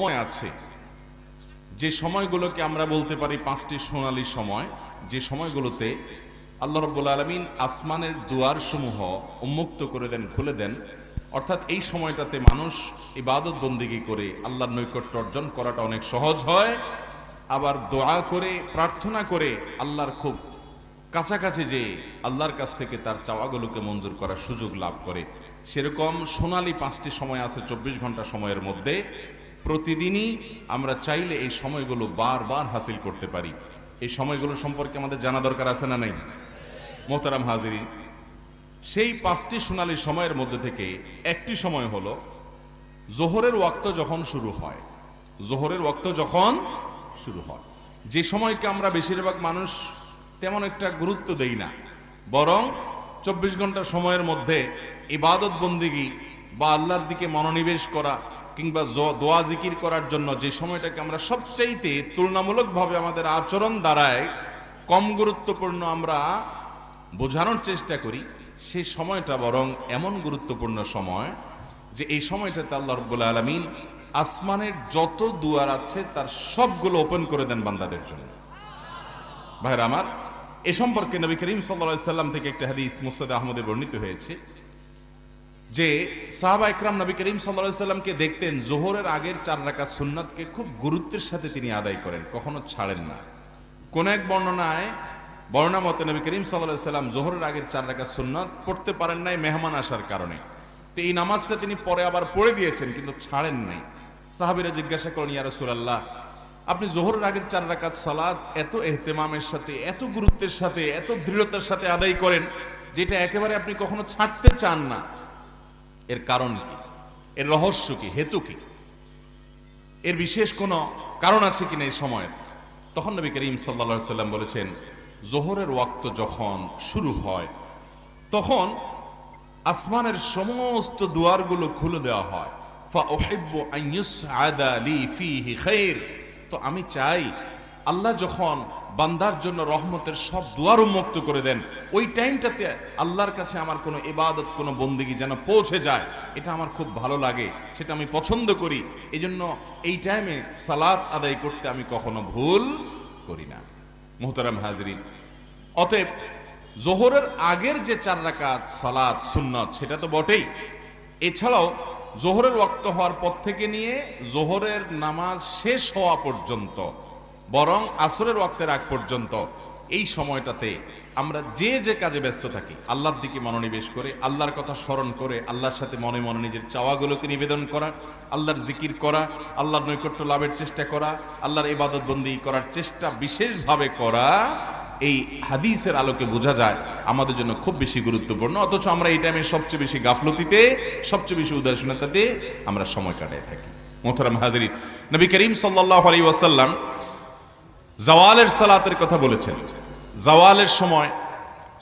সময় আছে, যে সময়গুলোকে আমরা বলতে পারি পাঁচটি সোনালী সময়, যে সময়গুলোতে আল্লাহ রাব্বুল আলামিন আসমানের দুয়ারসমূহ উন্মুক্ত করে দেন, খুলে দেন। অর্থাৎ এই সময়টাতে মানুষ ইবাদত বন্দেগী করে আল্লাহর নৈকট্য অর্জন করাটা অনেক সহজ হয়। আবার দোয়া করে, প্রার্থনা করে আল্লাহর খুব কাছাকাছি যে আল্লাহর কাছ থেকে তার চাওয়াগুলোকে মঞ্জুর করার সুযোগ লাভ করে। সেরকম সোনালী পাঁচটি সময় আছে 24 ঘন্টা সময়ের মধ্যে। প্রতিদিনই আমরা চাইলে এই সময়গুলো বারবার হাসিল করতে পারি। এই সময়গুলো সম্পর্কে আমাদের জানা দরকার আছে না নাই? মোহতারাম হাজিরিন, সেই পাঁচটি সোনালী সময়ের মধ্যে থেকে একটি সময় হলো জোহরের ওয়াক্ত যখন শুরু হয়। জোহরের ওয়াক্ত যখন শুরু হয়, যে সময়কে আমরা বেশিরভাগ মানুষ তেমন একটা গুরুত্ব দেই না, বরং 24 ঘন্টা সময়ের মধ্যে ইবাদত বন্দেগী বা আল্লাহর দিকে মনোনিবেশ করা কিংবা দোয়া জিকির করার জন্য যে সময়টাকে আমরা সবচাইতে তুলনামূলকভাবে আমাদের আচরণ দ্বারায় কম গুরুত্বপূর্ণ আমরা বোঝানোর চেষ্টা করি, সেই সময়টা বরং এমন গুরুত্বপূর্ণ সময় যে এই সময়টাতে আল্লাহ রাব্বুল আলামিন আসমানের যত দুয়ার আছে তার সবগুলো ওপেন করে দেন বান্দাদের জন্য। ভাইরা আমার, এ সম্পর্কে নবী করিম সাল্লাল্লাহু আলাইহি সাল্লাম থেকে একটা হাদিস মুসনাদে আহমদে বর্ণিত হয়েছে যে সাহাবা ইকরাম নবী করিম সাল্লাল্লাহু আলাইহি সাল্লামকে দেখতেন যোহরের আগের 4 রাকাত সুন্নাতকে খুব গুরুত্বের সাথে তিনি আদায় করেন, কখনো ছাড়েন না। কোন এক বর্ণনা মতে নবী করিম সাল্লাল্লাহু আলাইহি সাল্লাম যোহরের আগের 4 রাকাত সুন্নাত পড়তে পারেন নাই মেহমান আসার কারণে। তো এই নামাজটা তিনি পরে আবার পড়ে দিয়েছেন, কিন্তু ছাড়েন নাই। সাহাবীরা জিজ্ঞাসা করেন, ইয়া রাসূলুল্লাহ, আপনি যোহরের আগের 4 রাকাত সালাত এত ইহতিমামের সাথে, এত গুরুত্বের সাথে, এত দৃঢ়তার সাথে আদায় করেন, যেটা একেবারে আপনি কখনো ছাড়তে চান না, এর কারণ কি? এর রহস্য কি? হেতু কি? এর বিশেষ কোনো কারণ আছে কিনা এই সময়ের? তখন নবী করিম সাল্লাল্লাহু আলাইহি সাল্লাম বলেছেন, যোহরের ওয়াক্ত যখন শুরু হয় তখন আসমানের সমস্ত দুয়ারগুলো খুলে দেওয়া হয়। ফাউহিব্বু আন ইউসআদা লি ফীহি খায়র। তো আমি চাই আল্লাহ যখন বান্দার জন্য রহমতের সব দুয়ার উন্মুক্ত করে দেন, ওই টাইমটাতে আল্লাহর কাছে আমার কোনো ইবাদত, কোনো বন্দেগী যেন পৌঁছে যায়, এটা আমার খুব ভালো লাগে, সেটা আমি পছন্দ করি। এই জন্য এই টাইমে সালাত আদায় করতে আমি কখনো ভুল করি না। মুহতারাম হাজিরিন, অতএব যোহরের আগের যে 4 রাকাত সালাত সুন্নাত সেটা তো বটেই, এছাড়াও যোহরের ওয়াক্ত হওয়ার পর থেকে নিয়ে যোহরের নামাজ শেষ হওয়া পর্যন্ত, বরং আসরের ওয়াক্তের আগ পর্যন্ত, এই সময়টাতে আমরা যে যে কাজে ব্যস্ত থাকি, আল্লাহর দিকে মনোনিবেশ করে, আল্লাহর কথা স্মরণ করে, আল্লাহর সাথে মনে মনে নিজের চাওয়াগুলোকে নিবেদন করা, আল্লাহর জিকির করা, আল্লাহর নৈকট্য লাভের চেষ্টা করা, আল্লাহর ইবাদত বন্দেগী করার চেষ্টা বিশেষভাবে করা, এই হাদিসের আলোকে বোঝা যায় আমাদের জন্য খুব বেশি গুরুত্বপূর্ণ। অথচ আমরা এই টাইমে সবচেয়ে বেশি গাফলতিতে, সবচেয়ে বেশি উদাসীনতাতে আমরা সময় কাটায় থাকি। মুহতারাম হাজিরিন, নবী করিম সাল্লাল্লাহু আলাইহি ওয়াসাল্লাম জাওয়ালের সালাতের কথা বলেছেন, জাওয়ালের সময়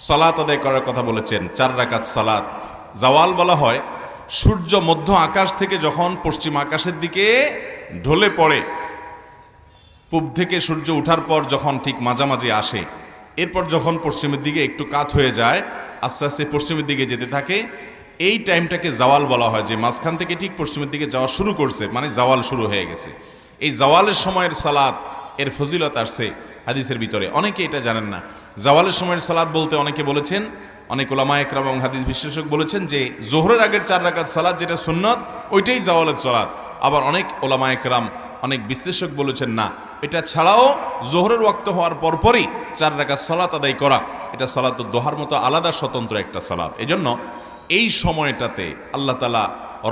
সালাত আদায় করার কথা বলেছেন। 4 রাকাত সালাত জাওয়াল বলা হয় সূর্য মধ্য আকাশ থেকে যখন পশ্চিম আকাশের দিকে ঢলে পড়ে, পূব থেকে সূর্য ওঠার পর যখন ঠিক মাঝামাঝি আসে, এরপর যখন পশ্চিমের দিকে একটু কাত হয়ে যায়, আস্তে আস্তে পশ্চিমের দিকে যেতে থাকে, এই টাইমটাকে জাওয়াল বলা হয়। যে মাঝখান থেকে ঠিক পশ্চিমের দিকে যাওয়া শুরু করছে, মানে জাওয়াল শুরু হয়ে গেছে। এই জাওয়ালের সময়ের সালাত এর ফজিলত আসছে হাদিসের ভিতরে, অনেকে এটা জানেন না। জাওয়ালের সময়ের সালাত বলতে অনেকে বলেছেন, অনেক উলামা একরাম এবং হাদিস বিশেষজ্ঞ বলেছেন যে যোহরের আগের 4 রাকাত সালাত যেটা সুন্নাত, ওইটাই জাওয়ালের সালাত। আবার অনেক উলামা একরাম, অনেক বিশ্লেষক বলেছেন না, এটা ছাড়াও যোহরের ওয়াক্ত হওয়ার পরপরই 4 রাকাত সালাত আদায় করা, এটা সালাতুদ দোহার মতো আলাদা স্বতন্ত্র একটা সালাত। এজন্য এই সময়টাতে আল্লাহ তাআলা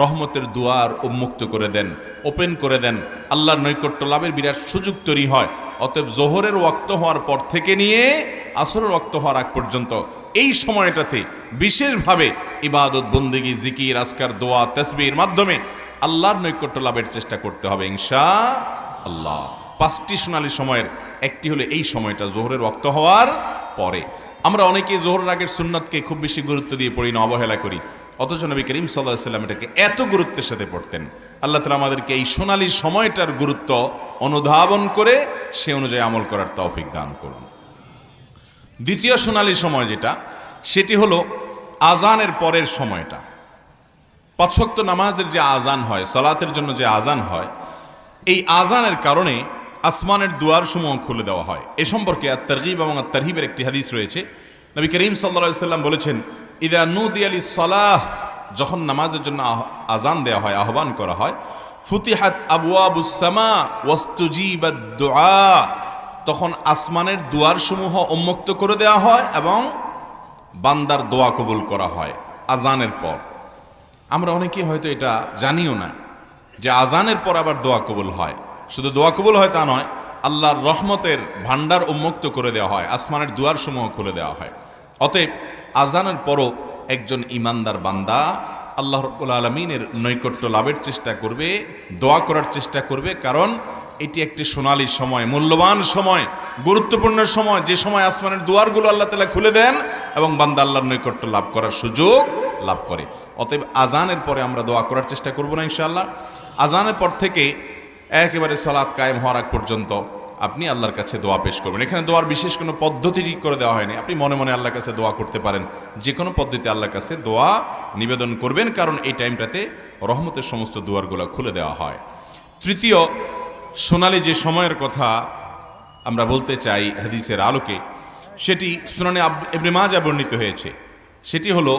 রহমতের দুয়ার উন্মুক্ত করে দেন, ওপেন করে দেন, আল্লাহর নৈকট্য লাভের বিরাট সুযোগ তৈরি হয়। অতএব যোহরের ওয়াক্ত হওয়ার পর থেকে নিয়ে আসরের ওয়াক্ত হওয়ার আগ পর্যন্ত এই সময়টাতে বিশেষভাবে ইবাদত বন্দেগী, জিকির, আজকার, দোয়া, তাসবিহের মাধ্যমে আল্লাহর নৈকট্য লাভের চেষ্টা করতে হবে ইনশাআল্লাহ। 5টি সোনালী সময়ের একটি হলো এই সময়টা যোহরের ওয়াক্ত হওয়ার পরে। আমরা অনেকেই যোহরের আগের সুন্নাতকে খুব বেশি গুরুত্ব দিয়ে পড়ি না, অবহেলা করি। অথচ নবী করিম সাল্লাল্লাহু আলাইহি ওয়াসাল্লাম এটাকে এত গুরুত্বের সাথে পড়তেন। আল্লাহ তাআলা আমাদেরকে এই সোনালী সময়টার গুরুত্ব অনুধাবন করে সে অনুযায়ী আমল করার তৌফিক দান করুন। দ্বিতীয় সোনালী সময় যেটা, সেটি হলো আজানের পরের সময়টা। 5 ওয়াক্ত নামাজের যে আজান হয়, সালাতের জন্য যে আজান হয়, এই আজানের কারণে আসমানের দুয়ার সমূহ খুলে দেওয়া হয়। এ সম্পর্কে আত-তারগীব এবং আত-তারহিবের একটি হাদিস রয়েছে। নবী করিম সাল্লাল্লাহু আলাইহি ওয়াসাল্লাম বলেছেন, ইদা নুদিয়া লিস-সালাহ, যখন নামাজের জন্য আজান দেওয়া হয়, আহ্বান করা হয়, ফুতিহাত আবওয়াবুস সামা ওয়াস্তুজিবাদ দুআ, তখন আসমানের দুয়ারসমূহ উন্মুক্ত করে দেওয়া হয় এবং বান্দার দোয়া কবুল করা হয় আজানের পর। আমরা অনেকেই হয়তো এটা জানিও না যে আজানের পর আবার দোয়া কবুল হয়। শুধু দোয়া কবুল হয় তা নয়, আল্লাহর রহমতের ভান্ডার উন্মুক্ত করে দেওয়া হয়, আসমানের দুয়ারসমূহ খুলে দেওয়া হয়। অতএব আজানের পরও একজন ইমানদার বান্দা আল্লাহ রাব্বুল আলামিনের নৈকট্য লাভের চেষ্টা করবে, দোয়া করার চেষ্টা করবে, কারণ এটি একটি সোনালী সময়, মূল্যবান সময়, গুরুত্বপূর্ণ সময়, যে সময় আসমানের দুয়ারগুলো আল্লাহ তাআলা খুলে দেন এবং বান্দা আল্লাহর নৈকট্য লাভ করার সুযোগ লাভ করে। অতএব আজানের পরে আমরা দোয়া করার চেষ্টা করব না ইনশাআল্লাহ। আজানের পর থেকে একেবারে সালাত কায়েম হওয়ার আগ পর্যন্ত আপনি আল্লাহর কাছে দোয়া পেশ করবেন। এখানে দোয়ার বিশেষ কোনো পদ্ধতি ঠিক করে দেওয়া হয়নি, আপনি মনে মনে আল্লাহর কাছে দোয়া করতে পারেন, যে কোনো পদ্ধতিতে আল্লাহর কাছে দোয়া নিবেদন করবেন, কারণ এই টাইমটাতে রহমতের সমস্ত দুয়ারগুলো খুলে দেওয়া হয়। তৃতীয় সোনালী যে সময়ের কথা আমরা বলতে চাই হাদিসের আলোকে, সেটি সুনানে ইবনে মাজাহ বর্ণিত হয়েছে। সেটি হলো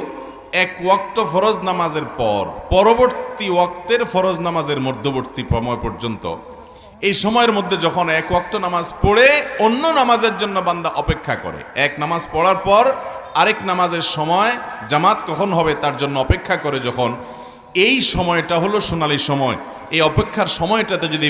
এক ওয়াক্ত ফরজ নামাজের পর পরবর্তী ওয়াক্তের ফরজ নামাজের মধ্যবর্তী সময় পর্যন্ত, এই সময়ের মধ্যে যখন এক ওয়াক্ত নামাজ পড়ে অন্য নামাজের জন্য বান্দা অপেক্ষা করে, এক নামাজ পড়ার পর আরেক নামাজের সময় জামাত কখন হবে তার জন্য অপেক্ষা করে, যখন এই সময়টা হলো সোনালী সময়। এই অপেক্ষার সময়টাতে যদি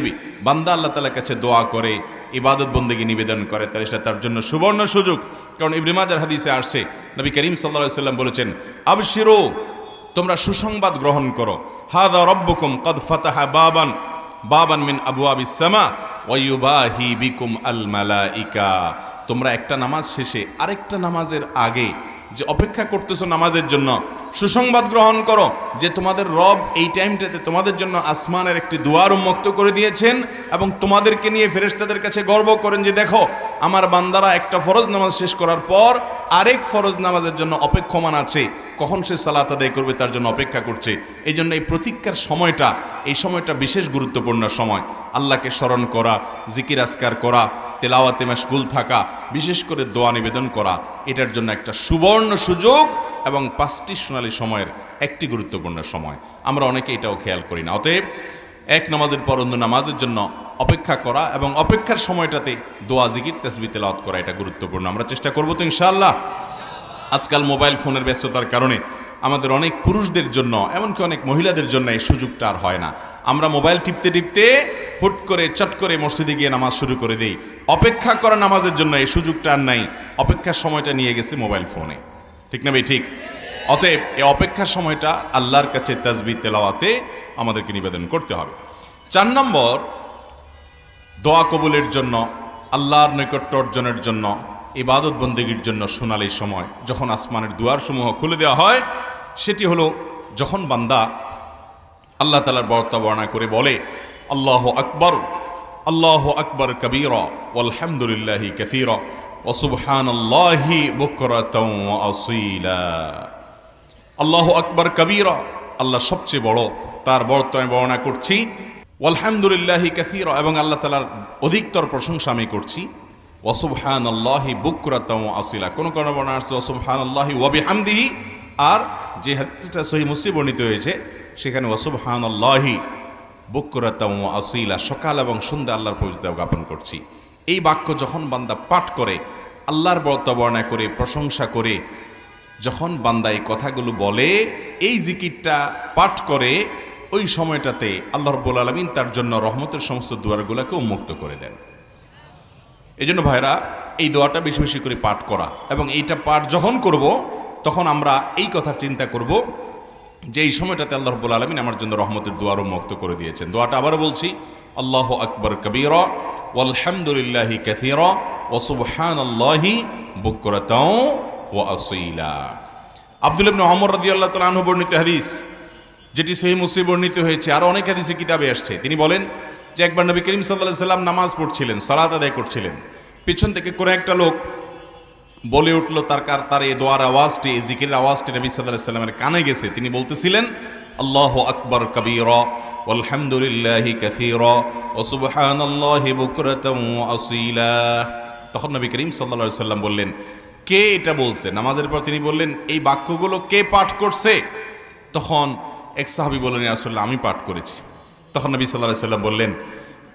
বান্দা আল্লাহ তাআলার কাছে দোয়া করে, ইবাদত বন্দেগী নিবেদন করে, তাহলে সেটা তার জন্য সুবর্ণ সুযোগ। কারণ ইবনে মাজাহর হাদিসে আসছে, নবী করিম সাল্লাল্লাহু আলাইহি ওয়াসাল্লাম বলেছেন, আবশিরু, তোমরা সুসংবাদ গ্রহণ করো, হাযা রাব্বুকুম ক্বাদ ফাতাহা বাবান মিন আবওয়াবিস সামা ওয়া ইউবাহি বিকুম আল মালাইকা। তোমরা একটা নামাজ শেষে আরেকটা নামাজের আগে যে অপেক্ষা করতেছো নামাজের জন্য, সুসংবাদ গ্রহণ করো যে তোমাদের রব এই টাইমটাতে তোমাদের জন্য আসমানের একটি দুয়ার উন্মুক্ত করে দিয়েছেন এবং তোমাদেরকে নিয়ে ফেরেশতাদের কাছে গর্ব করেন যে দেখো আমার বান্দারা একটা ফরজ নামাজ শেষ করার পর আরেক ফরজ নামাজের জন্য অপেক্ষমান আছে, কখন সে সালাত আদায় করবে তার জন্য অপেক্ষা করছে। এই জন্য এই প্রতীক্ষার সময়টা, এই সময়টা বিশেষ গুরুত্বপূর্ণ সময়। আল্লাহকে স্মরণ করা, জিকির আজকার করা, তেলাওয়াতে মাশগুল থাকা, বিশেষ করে দোয়া নিবেদন করা, এটার জন্য একটা সুবর্ণ সুযোগ এবং 5টি সোনালী সময়ের একটি গুরুত্বপূর্ণ সময়। আমরা অনেকে এটাও খেয়াল করি না। অতএব এক নামাজের পর অন্য নামাজের জন্য অপেক্ষা করা এবং অপেক্ষার সময়টাতে দোয়া, জিকির, তাসবিহ, তেলাওয়াত করা, এটা গুরুত্বপূর্ণ। আমরা চেষ্টা করব তো ইনশাআল্লাহ। আজকাল মোবাইল ফোনের ব্যস্ততার কারণে আমাদের অনেক পুরুষদের জন্য, এমনকি অনেক মহিলাদের জন্য এই সুযোগটা আর হয় না। আমরা মোবাইল টিপতে টিপতে হুট করে চট করে মসজিদে গিয়ে নামাজ শুরু করে দেই। অপেক্ষা করা নামাজের জন্য এই সুযোগটা আর নাই, অপেক্ষার সময়টা নিয়ে গেছে মোবাইল ফোনে, ঠিক না ভাই? ঠিক। অতএব এই অপেক্ষার সময়টা আল্লাহর কাছে তাসবিহ তেলাওয়াতে আমাদেরকে নিবেদন করতে হবে। 4 নম্বর, দোয়া কবুলের জন্য, আল্লাহর নৈকট্য অর্জনের জন্য, ইবাদত বন্দেগীর জন্য সোনালী সময় যখন আসমানের দুয়ারসমূহ খুলে দেওয়া হয়, সেটি হলো যখন বান্দা আল্লাহ তাআলার বর্তা বর্ণনা করে বলে, আল্লাহু আকবার কাবীরা ওয়ালহামদুলিল্লাহি কাসীরা ওয়া সুবহানাল্লাহি বুকরাতাও ওয়া আসীলা। আল্লাহু আকবার কাবীরা, আল্লাহ সবচেয়ে বড়, তার বর্তা আমি বর্ণনা করছি। ওয়ালহামদুলিল্লাহি কাসীরা, এবং আল্লাহ তাআলার অধিকতর প্রশংসা আমি করছি। ওয়া সুবহানাল্লাহি বুকরাতাও ওয়া আসীলা, কোন কোন বর্ণনা আছে ওয়া সুবহানাল্লাহি ওয়া বিহামদিহি, আর যে হাদিসটা সহিহ মুসলিম বর্ণিত হয়েছে সেখানে ওয়া সুবহানাল্লাহি বুকরাতাও ওয়া আসীলা, সকাল এবং সন্ধ্যা আল্লাহর পবিত্রতা জ্ঞাপন করছি। এই বাক্য যখন বান্দা পাঠ করে, আল্লাহর বর্তা বর্ণনা করে, প্রশংসা করে, যখন বান্দা এই কথাগুলো বলে, এই জিকিরটা পাঠ করে, ওই সময়টাতে আল্লাহ রাব্বুল আলামিন তার জন্য রহমতের সমস্ত দুয়ারগুলোকে উন্মুক্ত করে দেন। এই জন্য ভাইরা, এই দোয়াটা বেশি বেশি করে পাঠ করা, এবং এইটা পাঠ যখন করব তখন আমরা এই কথা চিন্তা করব যে এই সময়টাতে আল্লাহ রাব্বুল আলামিন আমার জন্য রহমতের দুয়ার উন্মুক্ত করে দিয়েছেন। দোয়াটা আবারও বলছি, আল্লাহু আকবার কাবীরা ওয়ালহামদুলিল্লাহি কাসীরা ওয়া সুবহানাল্লাহি বুকরাতাও ওয়া আসীলা। আব্দুল্লাহ ইবনে ওমর রাদিয়াল্লাহু তাআলা আনহু বর্ণিত হাদিস, যেটি সহিহ মুসলিম বর্ণিত হয়েছে, আর অনেক হাদিসে কিতাবে আসছে। তিনি বলেন যে একবার নবী করিম সাল্লাল্লাহু আলাইহি সাল্লাম নামাজ পড়ছিলেন, সালাত আদায় করছিলেন, পিছন থেকে কোনো একটা লোক বলে উঠল, তার এই দোয়ার আওয়াজটি, এই জিকিরের আওয়াজটি নবী সাল্লাল্লাহু আলাইহি সাল্লামের কানে গেছে। তিনি বলতেছিলেন, আল্লাহু আকবার কাবীরা ওয়ালহামদুলিল্লাহি কাসীরা ওয়া সুবহানাল্লাহি বুকরাতাও ওয়া আসীলা। তখন নবী করিম সাল্লাল্লাহু আলাইহি সাল্লাম বললেন, কে এটা বলছে? নামাজের পর তিনি বললেন, এই বাক্যগুলো কে পাঠ করছে? তখন এক সাহাবী বললেন, ইয়া রাসূলুল্লাহ, আমি পাঠ করেছি। তখন নবী সাল্লাল্লাহু আলাইহি সাল্লাম বললেন,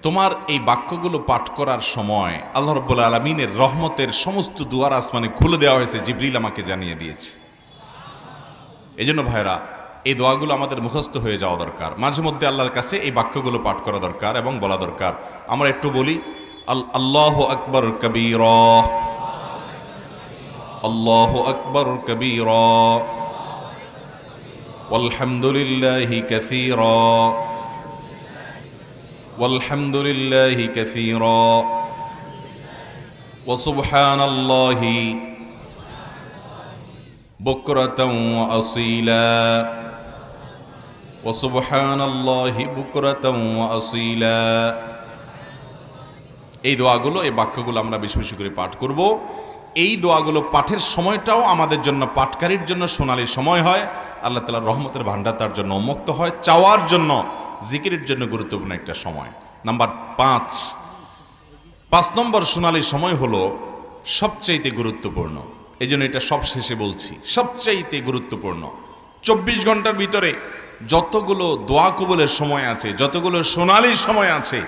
তোমার এই বাক্যগুলো পাঠ করার সময় আল্লাহ রাব্বুল আলামিনের রহমতের সমস্ত দুয়ার আসমানে খুলে দেওয়া হয়েছে, জিবরিল আমাকে জানিয়ে দিয়েছে। এজন্য ভাইরা, এই দোয়াগুলো আমাদের মুখস্থ হয়ে যাওয়া দরকার। মাঝে মধ্যে আল্লাহর কাছে এই বাক্যগুলো পাঠ করা দরকার এবং বলা দরকার। আমরা একটু বলি, আল্লাহু আকবার কবীরা, আল্লাহু আকবার কবীরা, ওয়ালহামদুলিল্লাহি কাসীরা, ওয়ালহামদুলিল্লাহি কাসীরা, ওয়া সুবহানাল্লাহি বুকরাতাও ওয়া আসীলা, ওয়া সুবহানাল্লাহি বুকরাতাও ওয়া আসীলা। এই দোয়াগুলো, এই বাক্যগুলো আমরা বেশি বেশি করে পাঠ করব। এই দোয়াগুলো পাঠের সময়টাও আমাদের জন্য, পাঠকারীর জন্য সোনালী সময় হয়। আল্লাহ তাআলার রহমতের ভান্ডার তার জন্য উন্মুক্ত হয়। চাওয়ার জন্য, জিকিরের জন্য গুরুত্বপূর্ণ একটা সময়। নাম্বার 5 নম্বর সোনালী সময় হলো সবচাইতে গুরুত্বপূর্ণ। এই জন্য এটা সব শেষে বলছি, সবচাইতে গুরুত্বপূর্ণ। 24 ঘন্টার ভিতরে যতগুলো দোয়া কবুলের সময় আছে, যতগুলো সোনালী সময় আছে,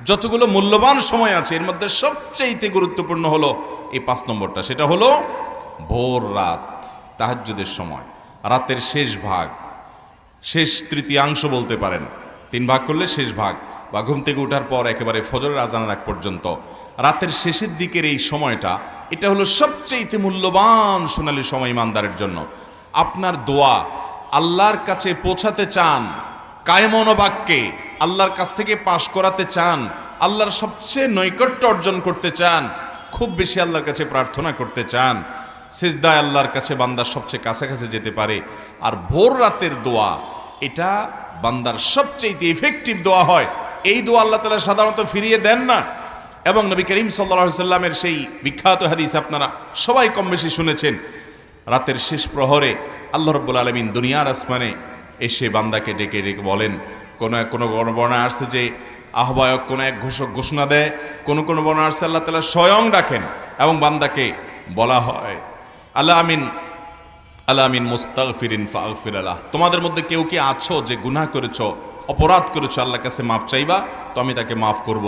যতগুলো মূল্যবান সময় আছে, এর মধ্যে সবচাইতে গুরুত্বপূর্ণ হলো এই 5 নম্বরটা। সেটা হলো ভোর রাত, তাহাজ্জুদের সময়, রাতের শেষ ভাগ, শেষ তৃতীয়াংশ বলতে পারেন। 3 ভাগ করলে শেষ ভাগ, বা ঘুম থেকে ওঠার পর একেবারে ফজরের আজানের আগ পর্যন্ত রাতের শেষের দিকের এই সময়টা, এটা হলো সবচেয়ে মূল্যবান সোনালী সময় ইমানদারের জন্য। আপনার দোয়া আল্লাহর কাছে পৌঁছাতে চান, কায়মন বাক্যে আল্লাহর কাছ থেকে পাশ করাতে চান, আল্লাহর সবচেয়ে নৈকট্য অর্জন করতে চান, খুব বেশি আল্লাহর কাছে প্রার্থনা করতে চান, সিজদায় আল্লাহর কাছে বান্দার সবচেয়ে কাছাকাছি যেতে পারে। আর ভোর রাতের দোয়া, এটা বান্দার সবচেয়ে ইফেক্টিভ দোয়া হয়। এই দোয়া আল্লাহ তাআলা সাধারণত ফিরিয়ে দেন না। এবং নবী করিম সাল্লাল্লাহু আলাইহি সাল্লামের সেই বিখ্যাত হাদিস আপনারা সবাই কম বেশি শুনেছেন, রাতের শেষ প্রহরে আল্লাহ রাব্বুল আলামিন দুনিয়ার আসমানে এসে বান্দাকে ডেকে ডেকে বলেন। কোনো বর্ণনা আসছে যে আহ্বায়ক কোনো এক ঘোষক ঘোষণা দেয়, কোনো বর্ণনা আসছে আল্লাহ তাআলা স্বয়ং ডাকেন এবং বান্দাকে বলা হয়, আল্লাহ আমিন মুস্তাগফিরিন ফাগফির লাহ। তোমাদের মধ্যে কেউ কি আছো যে গুনাহ করেছো, অপরাধ করেছো, আল্লাহর কাছে মাফ চাইবা, তো আমি তাকে মাফ করব।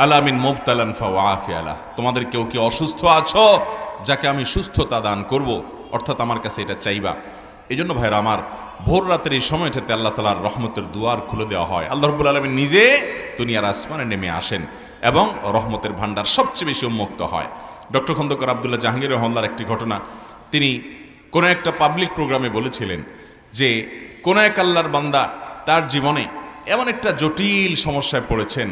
আল্লাহ আমিন মুবতালান ফাওয়াফি আলাহ। তোমাদের কেউ কি অসুস্থ আছো, যাকে আমি সুস্থতা দান করব, অর্থাৎ আমার কাছে এটা চাইবা। এই জন্য ভাইরা আমার, ভোর রাতের এই সময়টাতে আল্লাহ তাআলার রহমতের দুয়ার খুলে দেওয়া হয়। আল্লাহ রাব্বুল আলামিন নিজে দুনিয়ার আসমানে নেমে আসেন এবং রহমতের ভান্ডার সবচেয়ে বেশি উন্মুক্ত হয়। ডক্টর খন্দকার আব্দুল্লাহ জাহাঙ্গীর রহমাল্লার একটি ঘটনা, তিনি কোনো একটা পাবলিক প্রোগ্রামে বলেছিলেন যে কোনো এক আল্লাহর বান্দা তার জীবনে এমন একটা জটিল সমস্যায় পড়েছেন,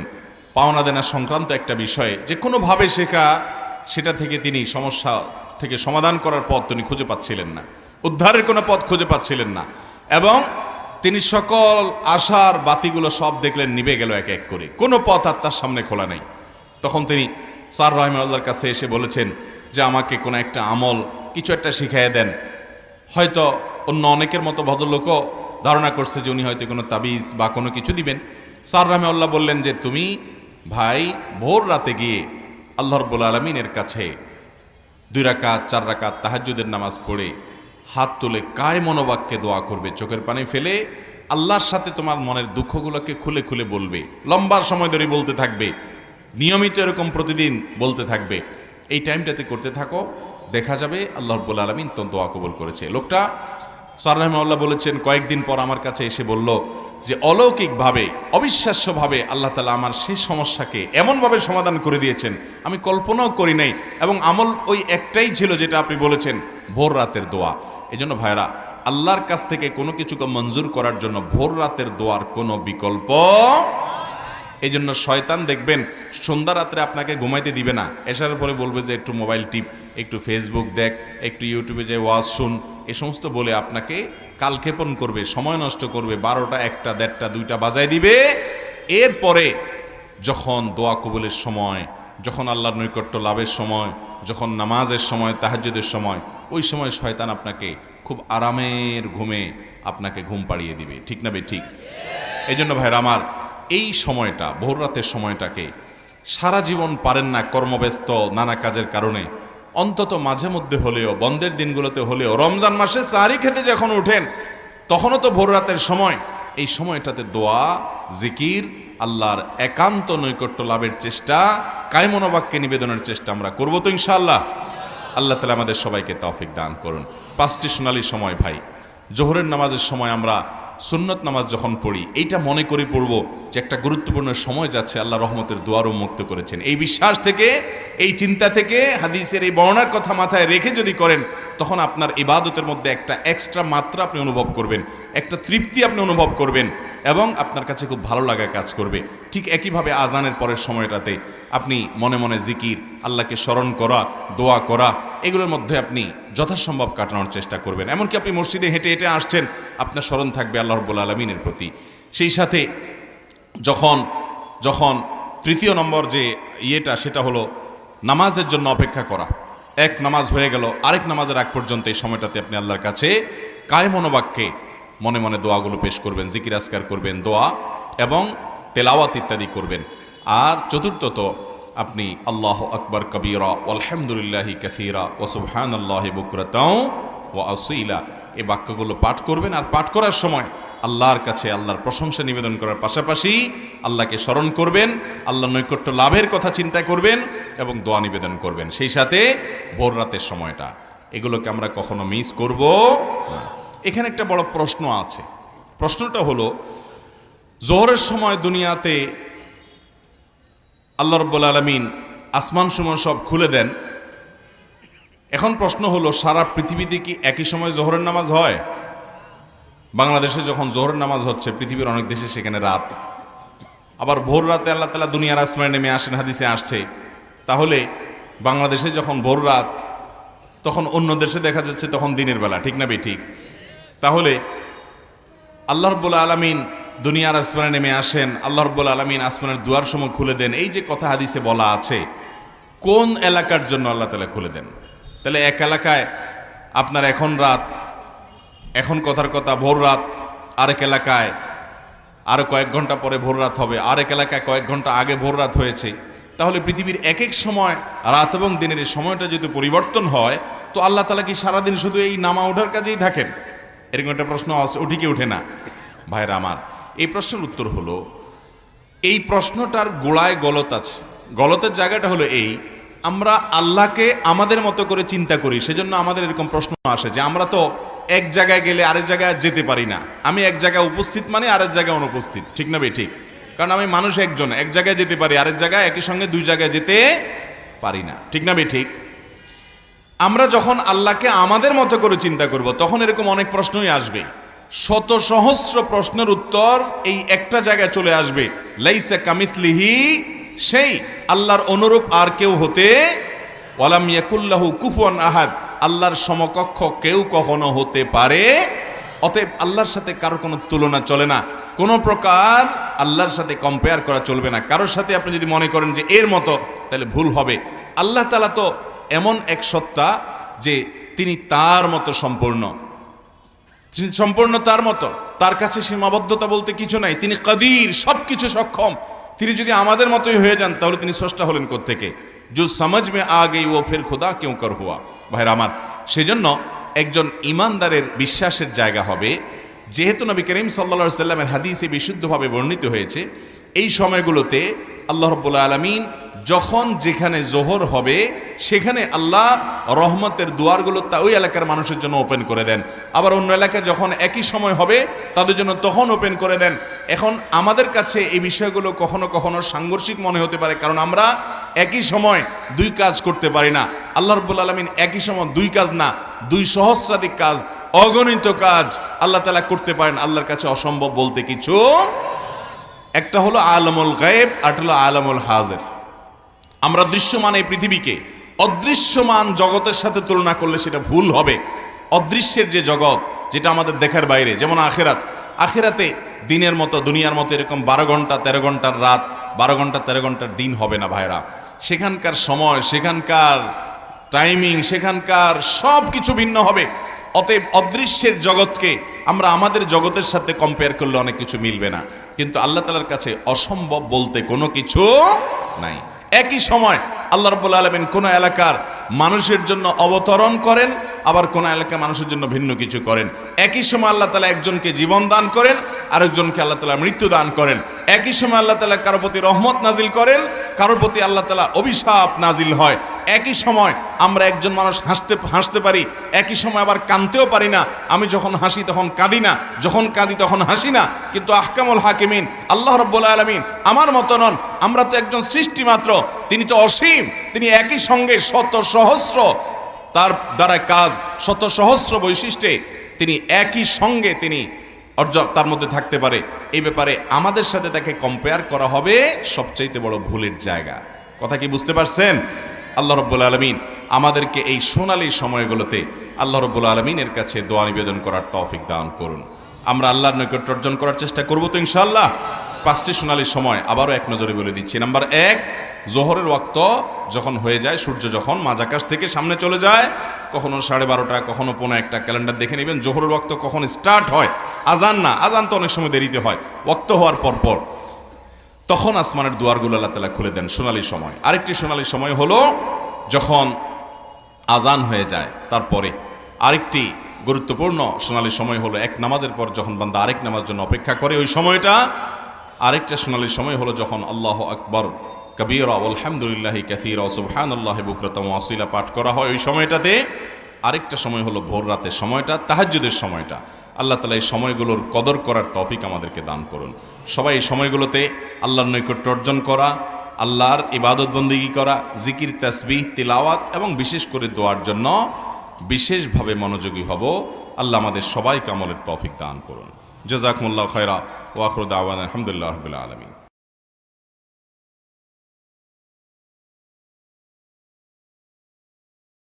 পাওনা দেনা সংক্রান্ত একটা বিষয়ে, যে কোনোভাবে সেটা থেকে তিনি সমস্যা থেকে সমাধান করার পথ তিনি খুঁজে পাচ্ছিলেন না, উদ্ধারের কোনো পথ খুঁজে পাচ্ছিলেন না, এবং তিনি সকল আশার বাতিগুলো সব দেখলেন নিভে গেল এক এক করে, কোনো পথ আর তার সামনে খোলা নেই। তখন তিনি স্যার রাহিমাহুল্লাহর কাছে এসে বলেছেন যে আমাকে কোনো একটা আমল, কিছু একটা শিখাইয়ে দেন। হয়তো অন্য অনেকের মতো ভদ্রলোকও ধারণা করছে যে উনি হয়তো কোনো তাবিজ বা কোনো কিছু দিবেন। স্যার রাহিমাহুল্লাহ বললেন যে তুমি ভাই ভোর রাতে গিয়ে আল্লাহ রাব্বুল আলামিনের কাছে 2 রাকাত 4 রাকাত তাহাজ্জুদের নামাজ পড়ে হাত তুলে কায় মনোবাক্যে দোয়া করবে, চোখের পানি ফেলে আল্লাহর সাথে তোমার মনের দুঃখগুলোকে খুলে খুলে বলবে, লম্বা সময় ধরে বলতে থাকবে, নিয়মিত এরকম প্রতিদিন বলতে থাকবে। এই টাইমটাতে করতে থাকো, দেখা যাবে আল্লাহ রাব্বুল আলামিন তো দোয়া কবুল করেছে। লোকটা স্যার রাহিমাহুল্লাহ বলেছেন, কয়েকদিন পর আমার কাছে এসে বলল যে অলৌকিকভাবে, অবিশ্বাস্যভাবে আল্লাহ তাআলা আমার সেই সমস্যাকে এমনভাবে সমাধান করে দিয়েছেন আমি কল্পনাও করি নাই, এবং আমল ওই একটাই ছিল যেটা আপনি বলেছেন, ভোর রাতের দোয়া। এই জন্য ভাইরা, আল্লাহর কাছ থেকে কোনো কিছুকে মঞ্জুর করার জন্য ভোর রাতের দোয়ার কোনো বিকল্প। এই জন্য শয়তান দেখবেন সন্ধ্যা রাত্রে আপনাকে ঘুমাইতে দিবে না, এসার পরে বলবে যে একটু মোবাইল টিপ, একটু ফেসবুক দেখ, একটু ইউটিউবে যে ওয়াজ শুন, এ সমস্ত বলে আপনাকে কালক্ষেপণ করবে, সময় নষ্ট করবে, 12টা 1টা 1.5টা 2টা বাজায় দিবে। এরপরে যখন দোয়া কবুলের সময়, যখন আল্লাহর নৈকট্য লাভের সময়, যখন নামাজের সময়, তাহাজ্জুদের সময়, ওই সময় শয়তান আপনাকে খুব আরামের ঘুমে আপনাকে ঘুম পাড়িয়ে দিবে। ঠিক না বে ঠিক? এই জন্য ভাইরা আমার, এই সময়টা, ভোর রাতের সময়টাকে সারা জীবন পারেন না কর্মব্যস্ত নানা কাজের কারণে, অন্তত মাঝে মধ্যে হলেও, বন্ধের দিনগুলোতে হলেও, রমজান মাসে সাহরি খেতে যখন উঠেন তখনও তো ভোর রাতের সময়, এই সময়টাতে দোয়া, জিকির, আল্লাহর একান্ত নৈকট্য লাভের চেষ্টা, কায়মনোবাক্যে নিবেদনের চেষ্টা আমরা করবো তো ইনশাআল্লাহ। আল্লাহ তাআলা আমাদের সবাইকে তৌফিক দান করুন। 5টি সোনালী সময় ভাই, জোহরের নামাজের সময় আমরা সুন্নত নামাজ যখন পড়ি, এইটা মনে করে পড়ব যে একটা গুরুত্বপূর্ণ সময় যাচ্ছে, আল্লাহ রহমতের দুয়ার উন্মুক্ত করেছেন। এই বিশ্বাস থেকে, এই চিন্তা থেকে, হাদিসের এই বর্ণনার কথা মাথায় রেখে যদি করেন, তখন আপনার ইবাদতের মধ্যে একটা এক্সট্রা মাত্রা আপনি অনুভব করবেন, একটা তৃপ্তি আপনি অনুভব করবেন, এবং আপনার কাছে খুব ভালো লাগা কাজ করবে। ঠিক একইভাবে আজানের পরের সময়টাতে আপনি মনে মনে জিকির, আল্লাহকে স্মরণ করা, দোয়া করা, এগুলোর মধ্যে আপনি যথাসম্ভব কাটানোর চেষ্টা করবেন। এমনকি আপনি মসজিদে হেঁটে হেঁটে আসছেন, আপনার স্মরণ থাকবে আল্লাহ রাব্বুল আলামিনের প্রতি। সেই সাথে যখন তৃতীয় নম্বর যে ইয়েটা, সেটা হলো নামাজের জন্য অপেক্ষা করা। এক নামাজ হয়ে গেল, আরেক নামাজের আগ পর্যন্ত এই সময়টাতে আপনি আল্লাহর কাছে কায়মনোবাক্যে মনে মনে দোয়াগুলো পেশ করবেন, জিকির আজকার করবেন, দোয়া এবং তেলাওয়াত ইত্যাদি করবেন। আর চতুর্থত, আপনি আল্লাহু আকবার কবীরা আলহামদুলিল্লাহি কাসীরা ওয়া সুবহানাল্লাহি বুকরাতাও ওয়া আসীলা, এই বাক্যগুলো পাঠ করবেন। আর পাঠ করার সময় আল্লাহর কাছে আল্লাহর প্রশংসা নিবেদন করার পাশাপাশি আল্লাহকে স্মরণ করবেন, আল্লাহর নৈকট্য লাভের কথা চিন্তা করবেন এবং দোয়া নিবেদন করবেন। সেই সাথে ভোর রাতের সময়টা, এগুলোকে আমরা কখনো মিস করব না। এখানে একটা বড় প্রশ্ন আছে। প্রশ্নটা হলো, জোহরের সময় দুনিয়াতে আল্লাহ রাব্বুল আলামিন আসমান সমূহ সব খুলে দেন। এখন প্রশ্ন হলো, সারা পৃথিবীতে কি একই সময় জোহরের নামাজ হয়? বাংলাদেশে যখন জোহরের নামাজ হচ্ছে, পৃথিবীর অনেক দেশে সেখানে রাত। আবার ভোর রাতে আল্লাহ তাআলা দুনিয়ার আসমানে নেমে আসেন, হাদিসে আসছে। তাহলে বাংলাদেশে যখন ভোর রাত, তখন অন্য দেশে দেখা যাচ্ছে তখন দিনের বেলা, ঠিক না বেঠিক? তাহলে আল্লাহ রাব্বুল আলামিন দুনিয়ার আসমানে নেমে আসেন, আল্লাহ রাব্বুল আলামিন আসমানের দুয়ারসমূহ খুলে দেন, এই যে কথা হাদিসে বলা আছে, কোন এলাকার জন্য আল্লাহ তাআলা খুলে দেন? তাহলে এক এলাকায় আপনার এখন রাত, এখন কথার কথা ভোর রাত, আরেক এলাকায় আরো কয়েক ঘন্টা পরে ভোর রাত হবে, আরেক এলাকায় কয়েক ঘন্টা আগে ভোর রাত হয়েছে। তাহলে পৃথিবীর এক এক সময় রাত এবং দিনের এই সময়টা যদি পরিবর্তন হয়, তো আল্লাহ তাআলা কি সারাদিন শুধু এই নামা ওঠার কাজেই থাকেন? এরকম একটা প্রশ্ন উঠি কি ওঠে না ভাইরা আমার? এই প্রশ্নের উত্তর হলো, এই প্রশ্নটার গোড়ায় গলত আছে। গলতের জায়গাটা হলো এই, আমরা আল্লাহকে আমাদের মতো করে চিন্তা করি, সেজন্য আমাদের এরকম প্রশ্ন আসে যে আমরা তো এক জায়গায় গেলে আরেক জায়গায় যেতে পারি না। আমি এক জায়গায় উপস্থিত মানে আরেক জায়গায় অনুপস্থিত, ঠিক না ঠিক? কারণ আমি মানুষ একজন, এক জায়গায় যেতে পারি, আরেক জায়গায় একই সঙ্গে দুই জায়গায় যেতে পারি না, ঠিক না ঠিক? আমরা যখন আল্লাহকে আমাদের মতো করে চিন্তা করব, তখন এরকম অনেক প্রশ্নই আসবে। শত সহস্র প্রশ্নের উত্তর এই একটা জায়গায় চলে আসবে, লাইসা কামিথলিহি সেই, আল্লাহর অনুরূপ আর কেউ হতে, ওয়ালাম ইয়াকুল্লাহু কুফুয়ান আহাদ, আল্লাহর সমকক্ষ কেউ কখনো হতে পারে। অতএব আল্লাহর সাথে কারো কোনো তুলনা চলে না, কোনো প্রকার আল্লাহর সাথে কম্পেয়ার করা চলবে না। কারোর সাথে আপনি যদি মনে করেন যে এর মতো, তাহলে ভুল হবে। আল্লাহ তাআলা তো এমন এক সত্তা যে তিনি তার মতো সম্পূর্ণ, সম্পূর্ণ তার মতো, তার কাছে সীমাবদ্ধতা বলতে কিছু নাই। তিনি কাদির, সবকিছু সক্ষম। তিনি যদি আমাদের মতোই হয়ে যান, তাহলে তিনি স্রষ্টা হলেন কোত্থেকে? जो समझ में आ गई वो फिर खुदा क्यों कर हुआ। ভাইরা আমার, সেজন্য একজন ইমানদারের বিশ্বাসের জায়গা হবে, যেহেতু নবী করিম সাল্লাল্লাহু আলাইহি সাল্লামের হাদিসে বিশুদ্ধভাবে বর্ণিত হয়েছে, এই সময়গুলোতে আল্লাহ রাব্বুল আলামিন যখন যেখানে জোহর হবে, সেখানে আল্লাহ রহমতের দুয়ারগুলো ওই এলাকার মানুষের জন্য ওপেন করে দেন। আবার অন্য এলাকায় যখন একই সময় হবে, তাদের জন্য তখন ওপেন করে দেন। এখন আমাদের কাছে এই বিষয়গুলো কখনো কখনো সাংঘর্ষিক মনে হতে পারে, কারণ আমরা একই সময় দুই কাজ করতে পারি না। আল্লাহ রাব্বুল আলামিন একই সময় দুই কাজ না, 2 সহস্রাধিক কাজ, অগণিত কাজ আল্লাহ তাআলা করতে পারেন। আল্লাহর কাছে অসম্ভব বলতে কিছু। একটা হলো আলামুল গায়েব, আর হলো আলামুল হাজির। আমরা দৃশ্যমান এই পৃথিবীকে অদৃশ্যমান জগতের সাথে তুলনা করলে সেটা ভুল হবে। অদৃশ্যের যে জগৎ, যেটা আমাদের দেখার বাইরে, যেমন আখিরাত, আখিরাতে দিনের মতো, দুনিয়ার মতো এরকম 12 ঘন্টা 13 ঘন্টার রাত, 12 ঘন্টা 13 ঘন্টার দিন হবে না ভাইরা। সেখানকার সময়, সেখানকার টাইমিং, সেখানকার সব কিছু ভিন্ন হবে। অতএব অদৃশ্যের জগৎকে আমরা আমাদের জগতের সাথে কম্পেয়ার করলে অনেক কিছু মিলবে না, কিন্তু আল্লাহ তাআলার কাছে অসম্ভব বলতে কোনো কিছু নাই। একই সময় আল্লাহ রাব্বুল আলামিন কোন এলাকার মানুষের জন্য অবতরণ করেন, আবার কোন এলাকার মানুষের জন্য ভিন্ন কিছু করেন। একই সময় আল্লাহ তাআলা একজনকে জীবন দান করেন, আরেকজনকে আল্লাহ তাআলা মৃত্যু দান করেন। একই সময় আল্লাহ তাআলা কারো প্রতি রহমত নাজিল করেন, কারোর প্রতি আল্লাহ তাআলা অভিশাপ নাজিল হয়। একই সময় আমরা একজন মানুষ হাসতে পারি, একই সময় আবার কাঁদতেও পারি না। আমি যখন হাসি তখন কাঁদি না, যখন কাঁদি তখন হাসি না। কিন্তু আহকামুল হাকিমিন আল্লাহ রাব্বুল আলামিন আমার মতো নন, আমরা তো একজন সৃষ্টি মাত্র, তিনি তো অসীম। তিনি একই সঙ্গে শত সহস্র তার দ্বারা কাজ, শত সহস্র বৈশিষ্ট্যে তিনি একই সঙ্গে তিনি তার মধ্যে থাকতে পারে। এই ব্যাপারে আমাদের সাথে তাকে কম্পেয়ার করা হবে সবচাইতে বড় ভুলের জায়গা। কথা কি বুঝতে পারছেন? আল্লাহ রাব্বুল আলামিন আমাদেরকে এই সোনালী সময়গুলোতে আল্লাহ রাব্বুল আলামিনের কাছে দোয়া নিবেদন করার তৌফিক দান করুন। আমরা আল্লাহর নৈকট্য অর্জন করার চেষ্টা করব তো ইনশাআল্লাহ। 5টি সোনালী সময় আবারও এক নজরে বলে দিচ্ছি। নাম্বার 1, জোহরের ওয়াক্ত যখন হয়ে যায়, সূর্য যখন মাঝ আকাশ থেকে সামনে চলে যায়, কখনো 12:30, কখনো 1:15, ক্যালেন্ডার দেখে নেবেন জোহরের ওয়াক্ত কখন স্টার্ট হয়। আজান না, আজান তো অনেক সময় দেরিতে হয়, ওয়াক্ত হওয়ার পর তখন আসমানের দুয়ারগুলো আল্লাহ তাআলা খুলে দেন, সোনালী সময়। আরেকটি সোনালী সময় হলো যখন আজান হয়ে যায়, তারপরে আরেকটি গুরুত্বপূর্ণ সোনালী সময় হলো এক নামাজের পর যখন বান্দা আরেক নামাজের জন্য অপেক্ষা করে ওই সময়টা। আরেকটা সোনালী সময় হলো যখন আল্লাহু আকবার কবীরা আলহামদুলিল্লাহি কাসীরা সুবহানাল্লাহি বুকরাতাম ওয়া আসীলা পাঠ করা হয় ওই সময়টাতে। আরেকটা সময় হলো ভোর রাতের সময়টা, তাহাজ্জুদের সময়টা। আল্লাহ তাআলা এই সময়গুলোর কদর করার তৌফিক আমাদেরকে দান করুন। সবাই এই সময়গুলোতে আল্লাহর নৈকট্য অর্জন করা, আল্লাহর ইবাদত বন্দেগী করা, জিকির, তাসবিহ, তিলাওয়াত এবং বিশেষ করে দোয়ার জন্য বিশেষভাবে মনোযোগী হব। আল্লাহ আমাদের সবাইকে আমলের তৌফিক দান করুন। জাযাকুমুল্লাহু খায়রা ওয়া আখিরু দাওয়ানা আলহামদুলিল্লাহি রাব্বিল আলামিন।